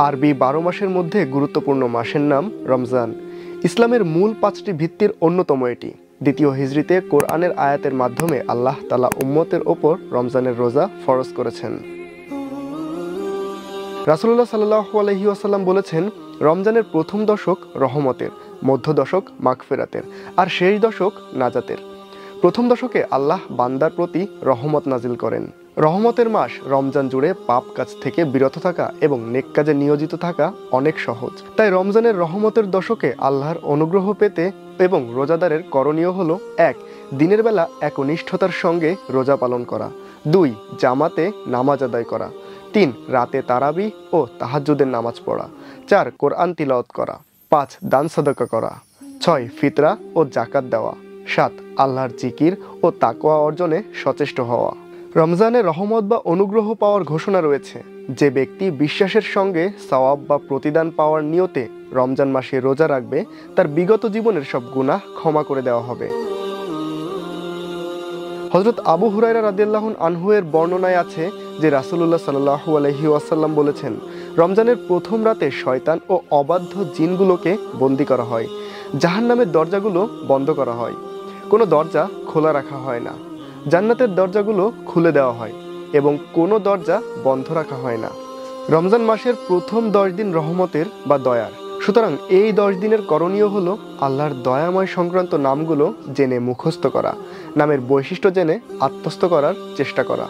আরবি 12 মাসের মধ্যে গুরুত্বপূর্ণ মাসের নাম রমজান। ইসলামের মূল 5টি ভিত্তির অন্যতম এটি। দ্বিতীয় হিজরিতে কোরআনের আয়াতের মাধ্যমে আল্লাহ তাআলা উম্মতের ওপর রমজানের রোজা ফরজ করেছেন। রাসূলুল্লাহ সাল্লাল্লাহু আলাইহি ওয়াসাল্লাম বলেছেন, রমজানের প্রথম দশক রহমতের, মধ্য দশক মাগফিরাতের আর শেষ দশক নাজাতের। প্রথম দশকে আল্লাহ বান্দার প্রতি রহমত নাজিল করেন। রহমতের মাস রমজান জুড়ে পাপ কাজ থেকে বিরত থাকা এবং নেক কাজে নিয়োজিত থাকা অনেক সহজ। তাই রমজানের রহমতের দশকে আল্লাহর অনুগ্রহ পেতে এবং রোজাদারের করণীয় হলো: 1. দিনের বেলা একনিষ্ঠতার সঙ্গে রোজা পালন করা। 2. জামাতে নামাজ আদায় করা। 3. রাতে তারাবি ও তাহাজ্জুদের নামাজ পড়া। 4. কোরআন তিলাওয়াত করা। 5. দান সাদাকা করা। 6. ফিতরা ও যাকাত দেওয়া। 7. আল্লাহর জিকির ও তাকওয়া অর্জনে সচেষ্ট হওয়া। রমজানে রহমত বা অনুগ্রহ পাওয়ার ঘোষণা রয়েছে। যে ব্যক্তি বিশ্বাসের সঙ্গে সওয়াব বা প্রতিদান পাওয়ার নিয়তে রমজান মাসে রোজা রাখবে, তার বিগত জীবনের সব গুনাহ ক্ষমা করে দেওয়া হবে। হযরত আবু হুরায়রা রাদিয়াল্লাহু আনহু এর বর্ণনায় আছে যে রাসূলুল্লাহ সাল্লাল্লাহু আলাইহি ওয়াসাল্লাম বলেছেন, রমজানের প্রথম রাতে শয়তান ও অবাধ্য জিনগুলোকে বন্দী করা হয়। জাহান্নামের দরজাগুলো বন্ধ করা হয়, কোনো দরজা খোলা রাখা হয় না। জান্নাতের দরজাগুলো খুলে দেওয়া হয় এবং কোনো দরজা বন্ধ রাখা হয় না। রমজান মাসের প্রথম 10 দিন রহমতের বা দয়ার। সুতরাং এই 10 দিনের করণীয় হলো আল্লাহর দয়াময় সংক্রান্ত নামগুলো জেনে মুখস্থ করা, নামের বৈশিষ্ট্য জেনে আত্মস্থ করার চেষ্টা করা।